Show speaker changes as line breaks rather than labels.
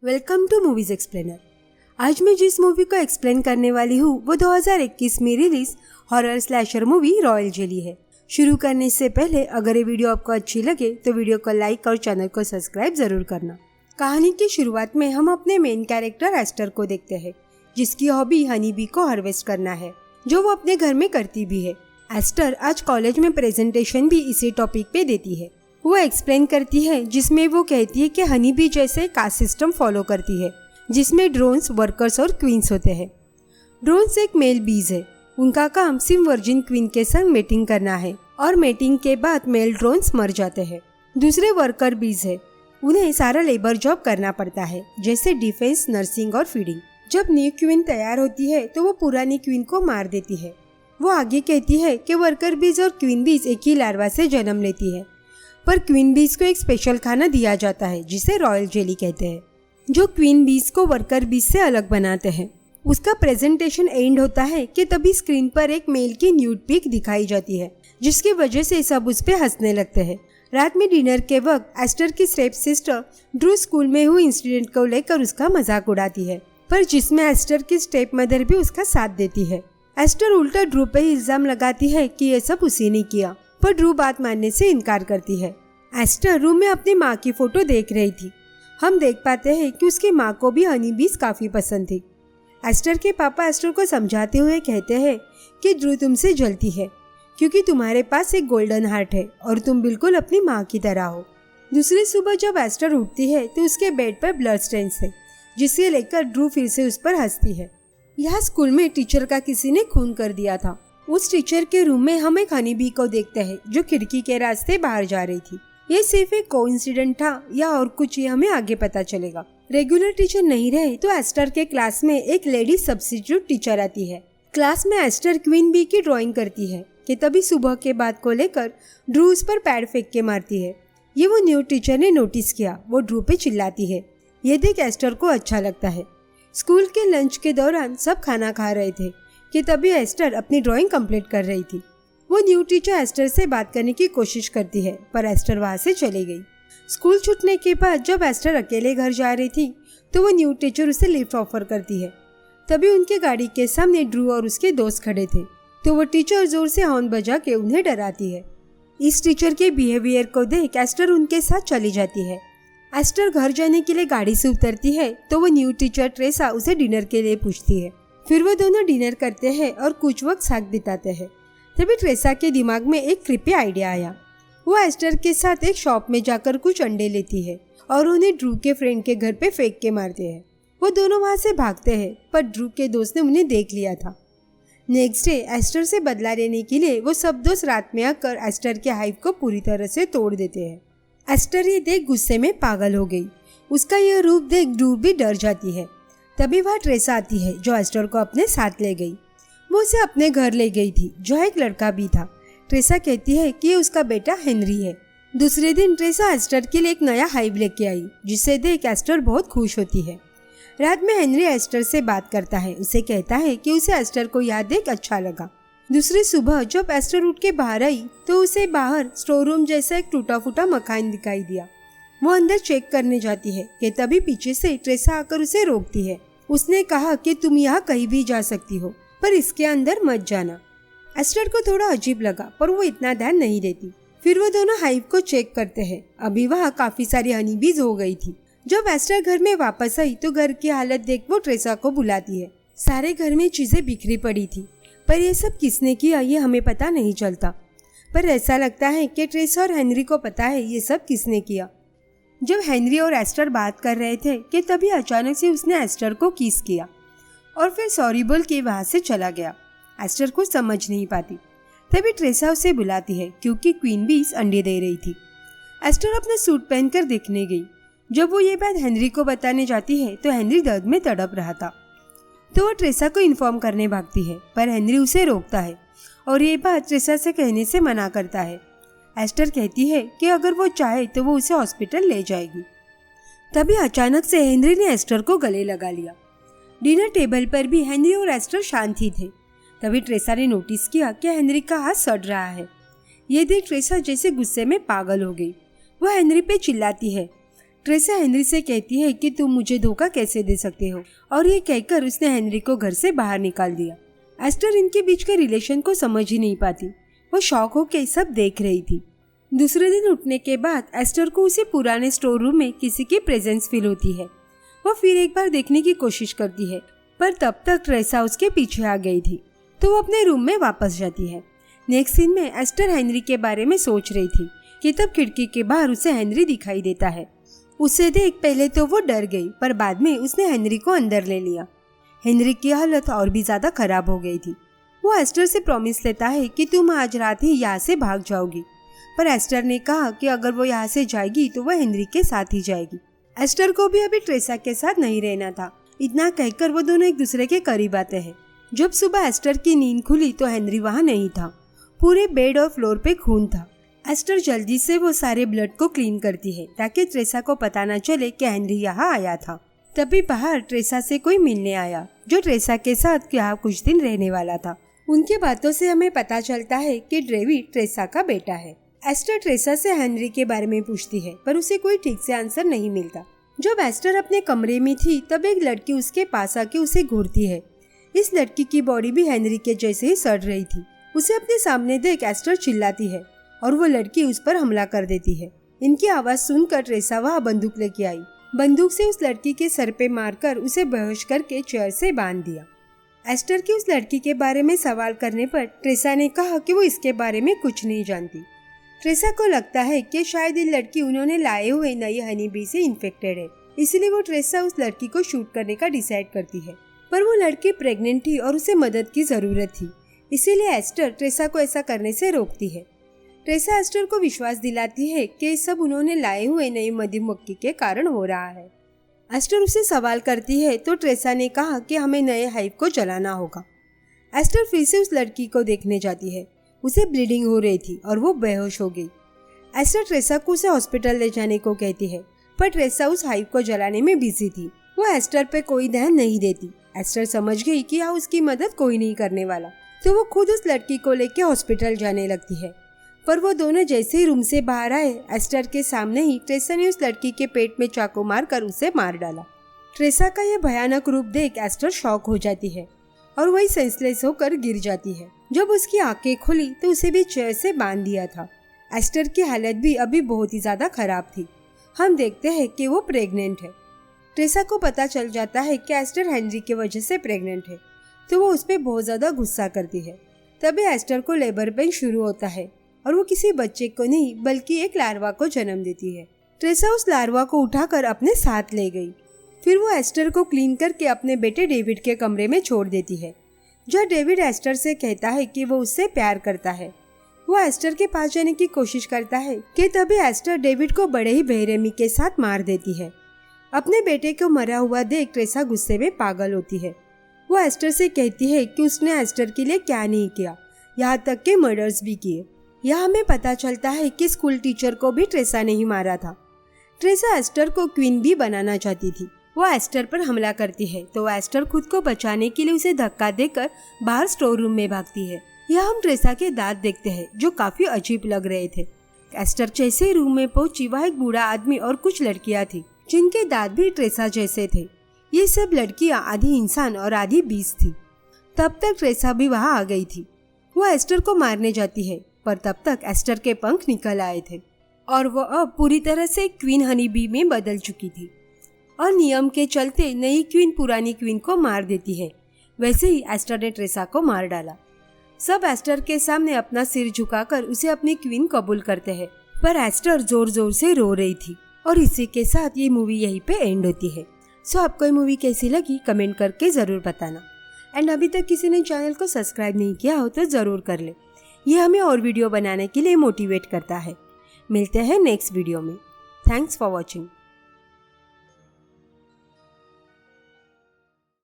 Welcome to movies explainer. आज मैं जिस मूवी को एक्सप्लेन करने वाली हूँ वो 2021 में release horror slasher movie royal jelly है। शुरू करने से पहले अगर ये वीडियो आपको अच्छी लगे तो वीडियो को लाइक और चैनल को सब्सक्राइब जरूर करना। कहानी की शुरुआत में हम अपने मेन कैरेक्टर एस्टर को देखते हैं, जिसकी हॉबी हनी बी को हार्वेस्ट करना है, जो वो अपने घर में करती भी है। एस्टर आज कॉलेज में प्रेजेंटेशन भी इसी टॉपिक पे देती है। वो एक्सप्लेन करती है जिसमें वो कहती है कि हनी बी जैसे कास्ट सिस्टम फॉलो करती है, जिसमें ड्रोन्स, वर्कर्स और क्वींस होते हैं। ड्रोन्स एक मेल बीज है। उनका काम सिर्फ वर्जिन क्वीन के संग मेटिंग करना है और मेटिंग के बाद मेल ड्रोन्स मर जाते हैं। दूसरे वर्कर बीज है। उन्हें सारा लेबर जॉब करना पड़ता है, जैसे डिफेंस, नर्सिंग और फीडिंग। जब न्यू क्वीन तैयार होती है तो वो पुरानी क्वीन को मार देती है। वो आगे कहती है कि वर्कर बीज और क्वीन बीज एक ही लार्वा से जन्म लेती है, पर क्वीन बीज को एक स्पेशल खाना दिया जाता है जिसे रॉयल जेली कहते हैं, जो क्वीन बीज को वर्कर बीज से अलग बनाते हैं। उसका प्रेजेंटेशन एंड होता है कि तभी स्क्रीन पर एक मेल की न्यूड पिक दिखाई जाती है, जिसकी वजह से सब उस पे हंसने लगते हैं। रात में डिनर के वक्त एस्टर की स्टेप सिस्टर ड्रू स्कूल में हुए इंसिडेंट को लेकर उसका मजाक उड़ाती है, पर जिसमें एस्टर की स्टेप मदर भी उसका साथ देती है। एस्टर उल्टा ड्रू पे इल्जाम लगाती है कि ये सब उसी ने किया, पर ड्रू बात मानने से इनकार करती है। एस्टर रूम में अपनी माँ की फोटो देख रही थी। हम देख पाते हैं कि उसकी माँ को भी हनी बीज काफी पसंद थी। एस्टर के पापा एस्टर को समझाते हुए कहते हैं कि ड्रू तुमसे जलती है क्योंकि तुम्हारे पास एक गोल्डन हार्ट है और तुम बिल्कुल अपनी माँ की तरह हो। दूसरी सुबह जब एस्टर उठती है तो उसके बेड पर ब्लड स्टेन्स थे, जिसे लेकर ड्रू फिर से उस पर हंसती है। यहाँ स्कूल में टीचर का किसी ने खून कर दिया था। उस टीचर के रूम में हम एक हनी बी को देखते हैं जो खिड़की के रास्ते बाहर जा रही थी। ये सिर्फ एक कोइंसिडेंट था या और कुछ, ये हमें आगे पता चलेगा। रेगुलर टीचर नहीं रहे तो एस्टर के क्लास में एक लेडी सब्स्टिट्यूट टीचर आती है। क्लास में एस्टर क्वीन बी की ड्राइंग करती है कि तभी सुबह के बाद को लेकर ड्रू उस पर पैड फेंक के मारती है। ये वो न्यू टीचर ने नोटिस किया। वो ड्रू पे चिल्लाती है। ये देख एस्टर को अच्छा लगता है। स्कूल के लंच के दौरान सब खाना खा रहे थे कि तभी एस्टर अपनी ड्राइंग कंप्लीट कर रही थी। वो न्यू टीचर एस्टर से बात करने की कोशिश करती है, पर एस्टर वहाँ से चली गई। स्कूल छूटने के बाद जब एस्टर अकेले घर जा रही थी तो वो न्यू टीचर उसे लिफ्ट ऑफर करती है। तभी उनके गाड़ी के सामने ड्रू और उसके दोस्त खड़े थे, तो वो टीचर जोर से हॉर्न बजा के उन्हें डराती है। इस टीचर के बिहेवियर को देख एस्टर उनके साथ चली जाती है। एस्टर घर जाने के लिए गाड़ी से उतरती है तो वो न्यू टीचर ट्रेसा उसे डिनर के लिए पूछती है। फिर वो दोनों डिनर करते हैं और कुछ वक्त साथ बिताते हैं। तभी ट्रेसा के दिमाग में एक क्रिपी आइडिया आया। वो एस्टर के साथ एक शॉप में जाकर कुछ अंडे लेती है और उन्हें ड्रू के फ्रेंड के घर पे फेंक के मारते हैं। वो दोनों वहाँ से भागते हैं, पर ड्रू के दोस्त ने उन्हें देख लिया था। नेक्स्ट डे एस्टर से बदला लेने के लिए वो सब दोस्त रात में आकर एस्टर के हाइव को पूरी तरह से तोड़ देते हैं। एस्टर ये देख गुस्से में पागल हो गई। उसका यह रूप देख ड्रू भी डर जाती है। तभी वहाँ ट्रेसा आती है जो एस्टर को अपने साथ ले गई। वो उसे अपने घर ले गई थी, जो एक लड़का भी था। ट्रेसा कहती है कि ये उसका बेटा हेनरी है। दूसरे दिन ट्रेसा एस्टर के लिए एक नया हाइव लेके आई, जिसे देख एस्टर बहुत खुश होती है। रात में हेनरी एस्टर से बात करता है। उसे कहता है कि उसे एस्टर को याद देख अच्छा लगा। दूसरी सुबह जब एस्टर उठ के बाहर आई तो उसे बाहर स्टोर रूम जैसा एक टूटा फूटा मकान दिखाई दिया। वो अंदर चेक करने जाती है कि तभी पीछे से ट्रेसा आकर उसे रोकती है। उसने कहा कि तुम यहाँ कहीं भी जा सकती हो, पर इसके अंदर मत जाना। एस्टर को थोड़ा अजीब लगा, पर वो इतना ध्यान नहीं देती। फिर वो दोनों हाइव को चेक करते हैं। अभी वहाँ काफी सारी हनी बीज हो गई थी। जब एस्टर घर में वापस आई तो घर की हालत देख वो ट्रेसा को बुलाती है। सारे घर में चीजें बिखरी पड़ी थी, पर ये सब किसने किया ये हमें पता नहीं चलता। पर ऐसा लगता है कि ट्रेसा और हेनरी को पता है ये सब किसने किया। जब हेनरी और एस्टर बात कर रहे थे कि तभी अचानक से उसने एस्टर को किस किया और फिर सॉरी बोल के वहाँ से चला गया। एस्टर को समझ नहीं पाती। तभी ट्रेसा उसे बुलाती है क्योंकि क्वीन बीज अंडे दे रही थी। एस्टर अपना सूट पहनकर देखने गई। जब वो ये बात हेनरी को बताने जाती है तो हेनरी दर्द में तड़प रहा था, तो वो ट्रेसा को इन्फॉर्म करने भागती है, पर हेनरी उसे रोकता है और ये बात ट्रेसा से कहने से मना करता है। एस्टर कहती है कि अगर वो चाहे तो वो उसे हॉस्पिटल ले जाएगी। तभी अचानक से हेनरी ने एस्टर को गले लगा लिया। डिनर टेबल पर भी हेनरी और एस्टर शांत ही थे। तभी ट्रेसा ने नोटिस किया कि हेनरी का हाथ सड़ रहा है। ये देख ट्रेसा जैसे गुस्से में पागल हो गई। वो हेनरी पे चिल्लाती है। ट्रेसा हेनरी से कहती है कि तुम मुझे धोखा कैसे दे सकते हो, और ये कहकर उसने हेनरी को घर से बाहर निकाल दिया। एस्टर इनके बीच के रिलेशन को समझ ही नहीं पाती। वो शॉक होकर सब देख रही थी। दूसरे दिन उठने के बाद एस्टर को उसी पुराने स्टोर रूम में किसी की प्रेजेंस फील होती है। वो फिर एक बार देखने की कोशिश करती है, पर तब तक ट्रेसा उसके पीछे आ गई थी, तो वो अपने रूम में वापस जाती है। नेक्स्ट सीन में एस्टर हेनरी के बारे में सोच रही थी कि तब खिड़की के बाहर उसे हेनरी दिखाई देता है। उसे देख पहले तो वो डर गई, पर बाद में उसने हेनरी को अंदर ले लिया। हेनरी की हालत और भी ज्यादा खराब हो गई थी। वो एस्टर से प्रॉमिस लेता है कि तुम आज रात ही यहाँ से भाग जाओगी, पर एस्टर ने कहा कि अगर वो यहाँ से जाएगी तो वह हेनरी के साथ ही जाएगी। एस्टर को भी अभी ट्रेसा के साथ नहीं रहना था। इतना कहकर वो दोनों एक दूसरे के करीब आते हैं। जब सुबह एस्टर की नींद खुली तो हेनरी वहाँ नहीं था। पूरे बेड और फ्लोर पे खून था। एस्टर जल्दी से वो सारे ब्लड को क्लीन करती है ताकि ट्रेसा को पता न चले कि हेनरी यहाँ आया था। तभी बाहर ट्रेसा से कोई मिलने आया, जो ट्रेसा के साथ यहाँ कुछ दिन रहने वाला था। उनकी बातों से हमें पता चलता है कि डेविड ट्रेसा का बेटा है। एस्टर ट्रेसा से हेनरी के बारे में पूछती है, पर उसे कोई ठीक से आंसर नहीं मिलता। जब एस्टर अपने कमरे में थी तब एक लड़की उसके पास आके उसे घूरती है। इस लड़की की बॉडी भी हेनरी के जैसे ही सड़ रही थी। उसे अपने सामने देख एस्टर चिल्लाती है और वो लड़की उस पर हमला कर देती है। इनकी आवाज सुनकर ट्रेसा वहाँ बंदूक लेके आई। बंदूक से उस लड़की के सर पे मारकर उसे बेहोश करके चेयर से बांध दिया। एस्टर की उस लड़की के बारे में सवाल करने पर ट्रेसा ने कहा कि वो इसके बारे में कुछ नहीं जानती। ट्रेसा को लगता है कि शायद ये लड़की उन्होंने लाए हुए नई हनी बी से इन्फेक्टेड है, इसलिए वो ट्रेसा उस लड़की को शूट करने का डिसाइड करती है। पर वो लड़की प्रेग्नेंट थी और उसे मदद की जरूरत थी, इसीलिए एस्टर ट्रेसा को ऐसा करने से रोकती है। ट्रेसा एस्टर को विश्वास दिलाती है कि सब उन्होंने लाए हुए नई मधुमक्खी के कारण हो रहा है। एस्टर उसे सवाल करती है तो ट्रेसा ने कहा कि हमें नए हाइव को जलाना होगा। एस्टर फिर से उस लड़की को देखने जाती है। उसे ब्लीडिंग हो रही थी और वो बेहोश हो गई। एस्टर ट्रेसा को उसे हॉस्पिटल ले जाने को कहती है, पर ट्रेसा उस हाइव को जलाने में बिजी थी। वो एस्टर पे कोई ध्यान नहीं देती। एस्टर समझ गई कि यहाँ उसकी मदद कोई नहीं करने वाला, तो वो खुद उस लड़की को लेकर हॉस्पिटल जाने लगती है। पर वो दोनों जैसे ही रूम से बाहर आए, एस्टर के सामने ही ट्रेसा ने उस लड़की के पेट में चाकू मारकर उसे मार डाला। ट्रेसा का यह भयानक रूप देख एस्टर शॉक हो जाती है और वही सेंसलेस होकर गिर जाती है। जब उसकी आंखें खुली तो उसे भी चेयर से बांध दिया था। एस्टर की हालत भी अभी बहुत ही ज्यादा खराब थी। हम देखते हैं कि वो प्रेग्नेंट है। ट्रेसा को पता चल जाता है कि एस्टर हेनरी की वजह से प्रेग्नेंट है, तो वो उस पर बहुत ज्यादा गुस्सा करती है। तभी एस्टर को लेबर पेन शुरू होता है और वो किसी बच्चे को नहीं बल्कि एक लार्वा को जन्म देती है। ट्रेसा उस लार्वा को उठाकर अपने साथ ले गई। फिर वो एस्टर को क्लीन करके अपने बेटे डेविड के कमरे में छोड़ देती है, जहाँ डेविड एस्टर से कहता है कि वो उससे प्यार करता है। वो एस्टर के पास जाने की कोशिश करता है कि तभी एस्टर डेविड को बड़े ही बेरहमी के साथ मार देती है। अपने बेटे को मरा हुआ देख ट्रेसा गुस्से में पागल होती है। वो एस्टर से कहती है कि उसने एस्टर के लिए क्या नहीं किया, यहाँ तक के मर्डर्स भी किए। यहाँ हमें पता चलता है कि स्कूल टीचर को भी ट्रेसा ने ही मारा था। ट्रेसा एस्टर को क्वीन भी बनाना चाहती थी। वो एस्टर पर हमला करती है तो एस्टर खुद को बचाने के लिए उसे धक्का देकर बाहर स्टोर रूम में भागती है। यहाँ हम ट्रेसा के दांत देखते हैं जो काफी अजीब लग रहे थे। एस्टर जैसे रूम में पहुंची, वहाँ एक बूढ़ा आदमी और कुछ लड़कियां थी जिनके दांत भी ट्रेसा जैसे थे। ये सब लड़कियां आधी इंसान और आधी बीज थी। तब तक ट्रेसा भी वहाँ आ गई थी। वो एस्टर को मारने जाती है, पर तब तक एस्टर के पंख निकल आए थे और वो अब पूरी तरह से क्वीन हनी बी में बदल चुकी थी और नियम के चलते नई क्वीन पुरानी क्वीन को मार देती है। वैसे ही एस्टर ने ट्रेसा को मार डाला। सब एस्टर के सामने अपना सिर झुकाकर उसे अपनी क्वीन कबूल करते हैं, पर एस्टर जोर जोर से रो रही थी। और इसी के साथ ये मूवी यहीं पे एंड होती है। सो आपको ये मूवी कैसी लगी कमेंट करके ज़रूर बताना। एंड अभी तक किसी ने चैनल को सब्सक्राइब नहीं किया हो तो ज़रूर कर ले। ये हमें और वीडियो बनाने के लिए मोटिवेट करता है। मिलते हैं नेक्स्ट वीडियो में। Thanks for watching.